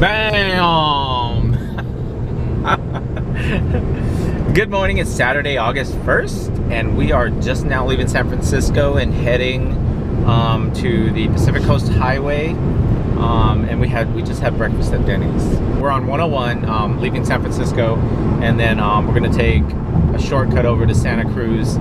Bam! Good morning, it's Saturday, August 1st, and we are just now leaving San Francisco and heading to the Pacific Coast Highway. And we just had breakfast at Denny's. We're on 101, leaving San Francisco, and then we're gonna take a shortcut over to Santa Cruz,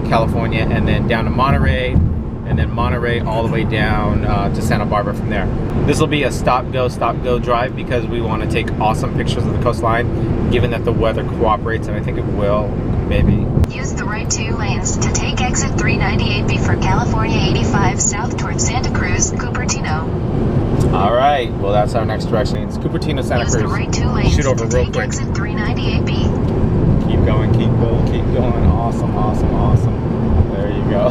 California, and then down to Monterey, and then Monterey all the way down to Santa Barbara from there. This will be a stop-go drive because we want to take awesome pictures of the coastline, given that the weather cooperates, and I think it will, maybe. Use the right 2 lanes to take exit 398B for California 85 south towards Santa Cruz, Cupertino. All right, well that's our next direction. It's Cupertino, Santa Cruz. Use the right 2 lanes Shoot over to real take quick. exit 398B. Keep going, keep going, keep going. Awesome, awesome, awesome. There you go.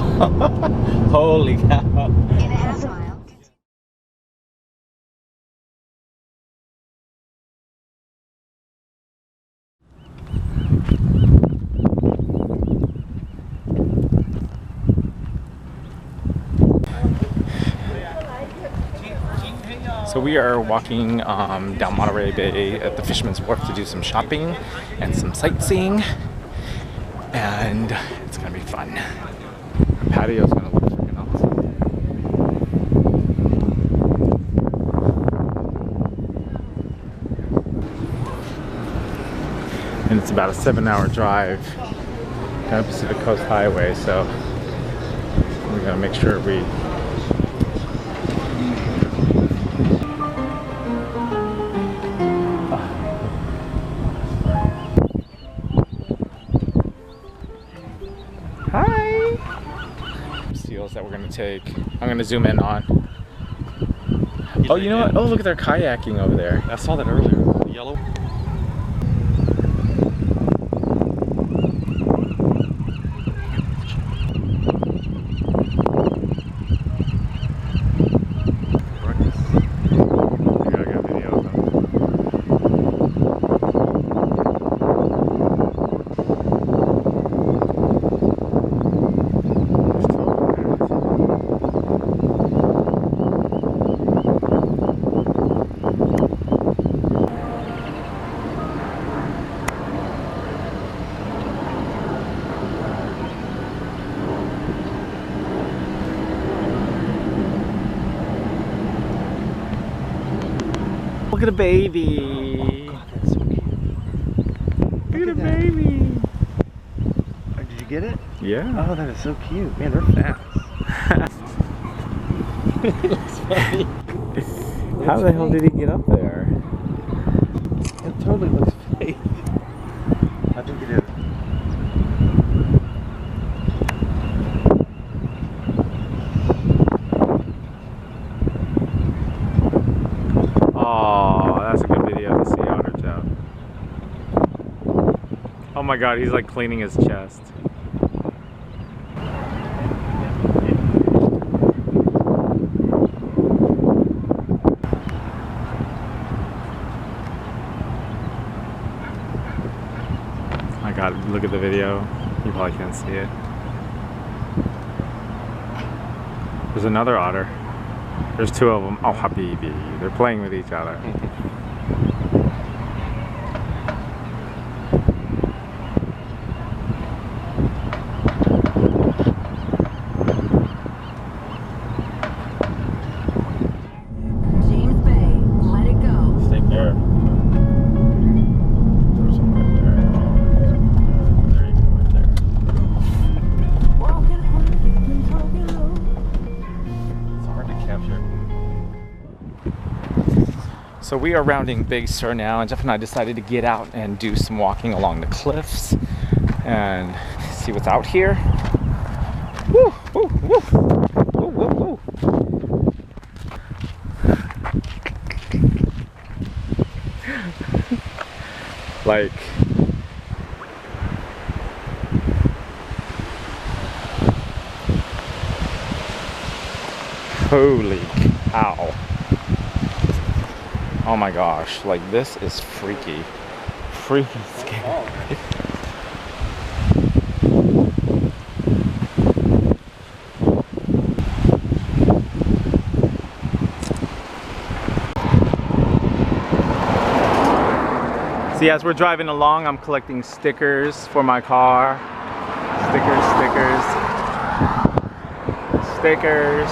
Holy cow. In a half mile. So we are walking down Monterey Bay at the Fisherman's Wharf to do some shopping and some sightseeing, and it's gonna be fun. The patio's gonna look freaking awesome. And it's about a 7-hour drive down Pacific Coast Highway, so we're gonna make sure we that we're gonna take. I'm gonna zoom in on. Oh, you know what? Oh, look at their kayaking over there. I saw that earlier. The yellow. Look at the baby. Oh, God, that's so cute. Look at the baby. Oh, did you get it? Yeah. Oh, that is so cute. Man, they're fast. It's funny. How the hell did he get up there? It totally looks fake. I think it is. Oh, that's a good video to see Otter Chow. Oh my god, he's like cleaning his chest. My god, look at the video. You probably can't see it. There's another otter. There's 2 of them. Oh, habibi. They're playing with each other. James Bay, let it go. Stay there. Throw some right there. There you go, right there. Walking home and talking low. It's hard to capture. So we are rounding Big Sur now, and Jeff and I decided to get out and do some walking along the cliffs and see what's out here. Woo, woo, woo, woo, woo, woo. Like, holy cow. Oh my gosh, like this is freaky. Freaky scary. See, as we're driving along, I'm collecting stickers for my car. Stickers.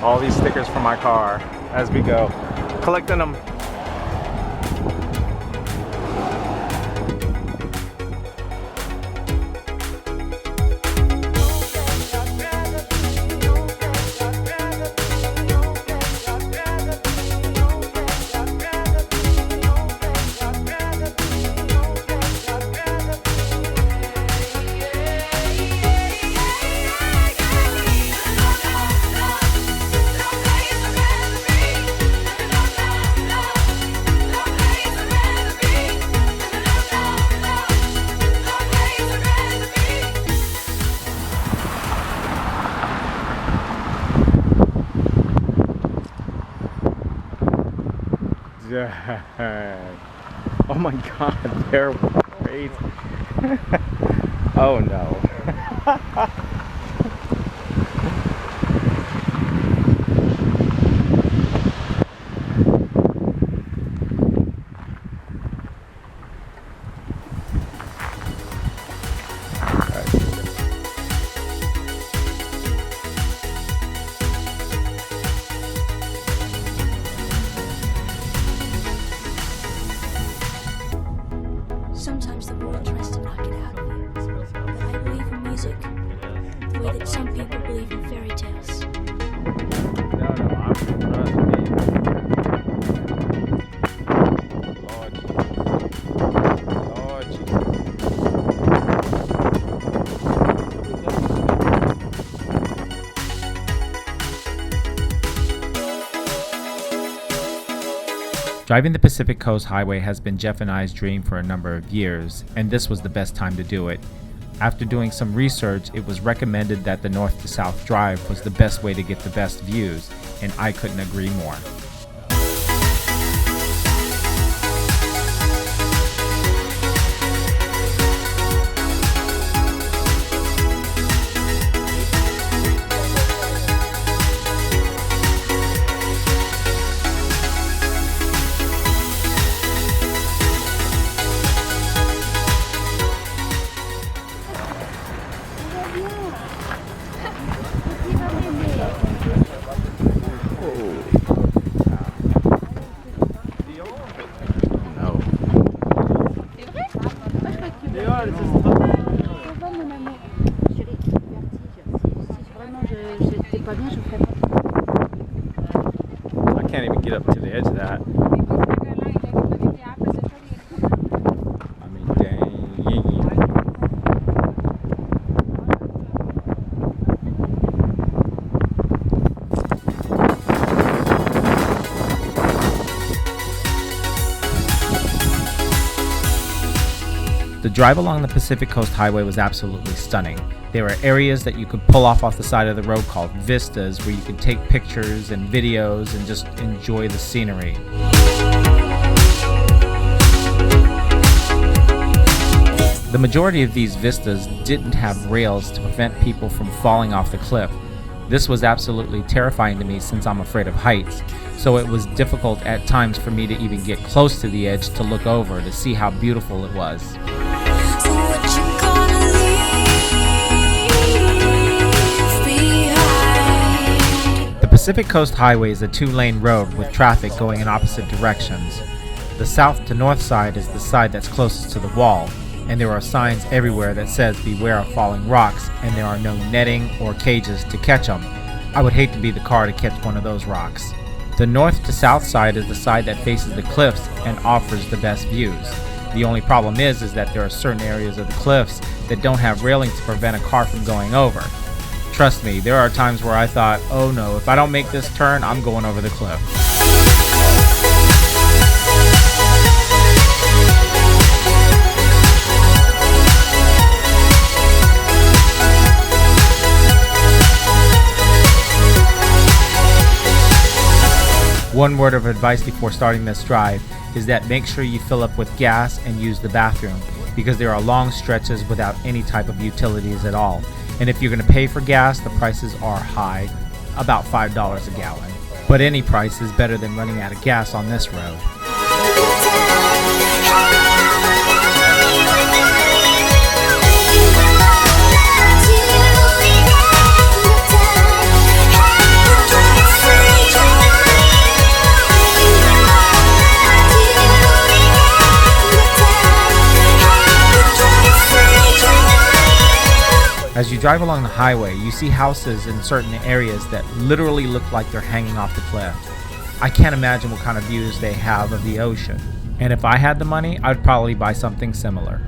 All these stickers for my car as we go. Collecting them. Oh my god, they're crazy. Oh no. Sometimes the world tries to knock it out of you, but I believe in music, the way that some people believe in fairy tales. Driving the Pacific Coast Highway has been Jeff and I's dream for a number of years, and this was the best time to do it. After doing some research, it was recommended that the north to south drive was the best way to get the best views, and I couldn't agree more. I can't even get up to the edge of that. I mean, dang. The drive along the Pacific Coast Highway was absolutely stunning. There were areas that you could pull off the side of the road called vistas, where you could take pictures and videos and just enjoy the scenery. The majority of these vistas didn't have rails to prevent people from falling off the cliff. This was absolutely terrifying to me since I'm afraid of heights, so it was difficult at times for me to even get close to the edge to look over to see how beautiful it was. The Pacific Coast Highway is a two-lane road with traffic going in opposite directions. The south to north side is the side that's closest to the wall, and there are signs everywhere that says beware of falling rocks, and there are no netting or cages to catch them. I would hate to be the car to catch one of those rocks. The north to south side is the side that faces the cliffs and offers the best views. The only problem is that there are certain areas of the cliffs that don't have railings to prevent a car from going over. Trust me, there are times where I thought, oh no, if I don't make this turn, I'm going over the cliff. One word of advice before starting this drive is that make sure you fill up with gas and use the bathroom, because there are long stretches without any type of utilities at all. And if you're going to pay for gas, the prices are high, about $5 a gallon. But any price is better than running out of gas on this road. As you drive along the highway, you see houses in certain areas that literally look like they're hanging off the cliff. I can't imagine what kind of views they have of the ocean. And if I had the money, I'd probably buy something similar.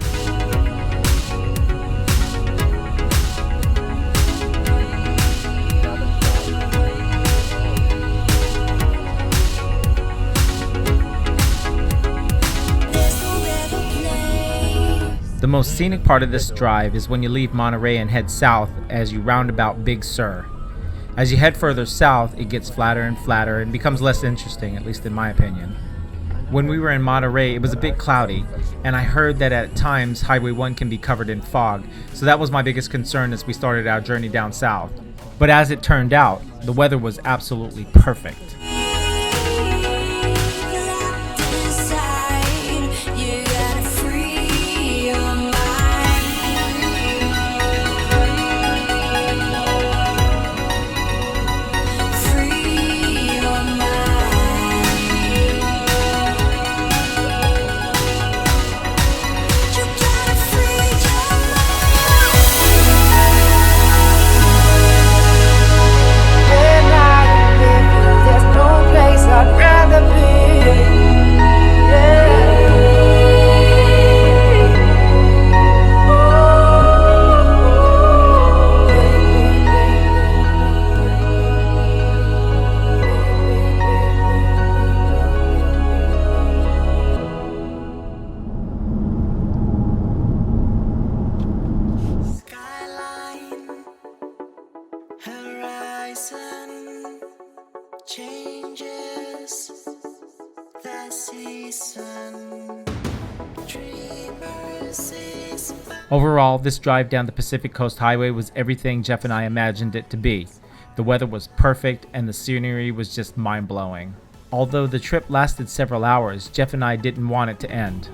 The most scenic part of this drive is when you leave Monterey and head south as you round about Big Sur. As you head further south, it gets flatter and flatter and becomes less interesting, at least in my opinion. When we were in Monterey, it was a bit cloudy, and I heard that at times Highway 1 can be covered in fog, so that was my biggest concern as we started our journey down south. But as it turned out, the weather was absolutely perfect. Overall, this drive down the Pacific Coast Highway was everything Jeff and I imagined it to be. The weather was perfect and the scenery was just mind-blowing. Although the trip lasted several hours, Jeff and I didn't want it to end.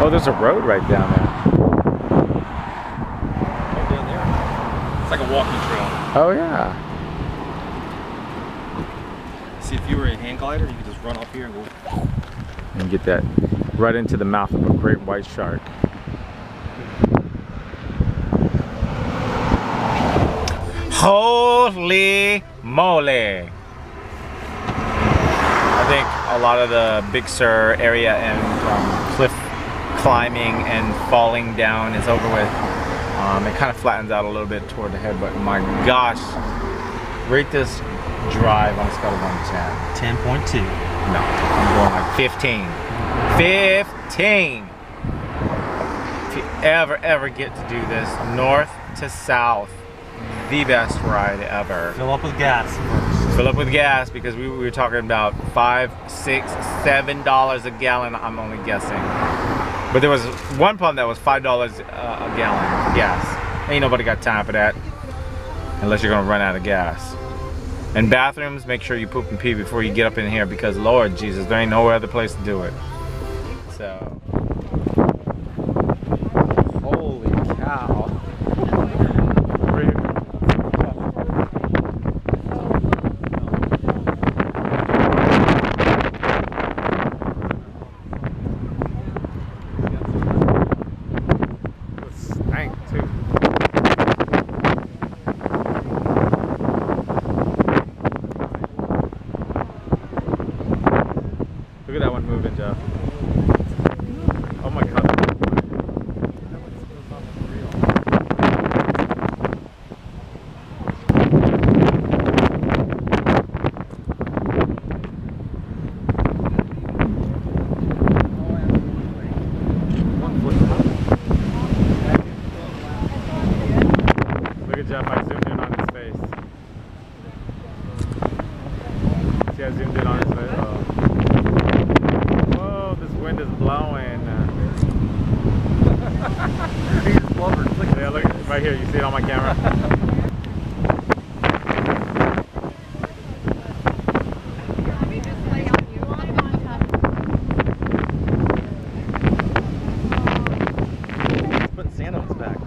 Oh, there's a road right down there. Right down there. It's like a walking trail. Oh, yeah. See, if you were a hang glider, you could just run up here and go. And get that right into the mouth of a great white shark. Holy moly! I think a lot of the Big Sur area and cliff climbing and falling down is over with. It kind of flattens out a little bit toward the head, but my gosh, rate this drive on a scale of 1 to 10. 10.2. No, I'm going like 15. 15! If you ever get to do this, north to south, the best ride ever. Fill up with gas first. Fill up with gas, because we were talking about $5, $6, $7 a gallon, I'm only guessing. But there was one pump that was $5 a gallon for gas. Ain't nobody got time for that, unless you're gonna run out of gas. And bathrooms, make sure you poop and pee before you get up in here, because Lord Jesus, there ain't no other place to do it. So, holy cow. not moving, Jeff. Oh my god. Look at Jeff, I zoomed in on his face. See, I zoomed in on his face. Oh. Whoa, this wind is blowing. Yeah, look, right here, you see it on my camera? Putting sand on his back.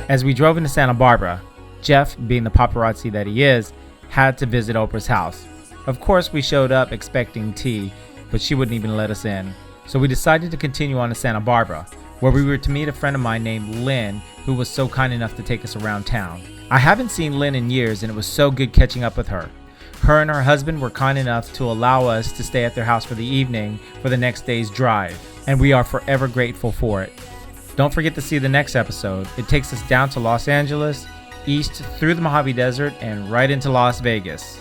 As we drove into Santa Barbara, Jeff, being the paparazzi that he is, had to visit Oprah's house. Of course, we showed up expecting tea, but she wouldn't even let us in. So we decided to continue on to Santa Barbara, where we were to meet a friend of mine named Lynn, who was so kind enough to take us around town. I haven't seen Lynn in years, and it was so good catching up with her. Her and her husband were kind enough to allow us to stay at their house for the evening for the next day's drive, and we are forever grateful for it. Don't forget to see the next episode. It takes us down to Los Angeles, east through the Mojave Desert, and right into Las Vegas.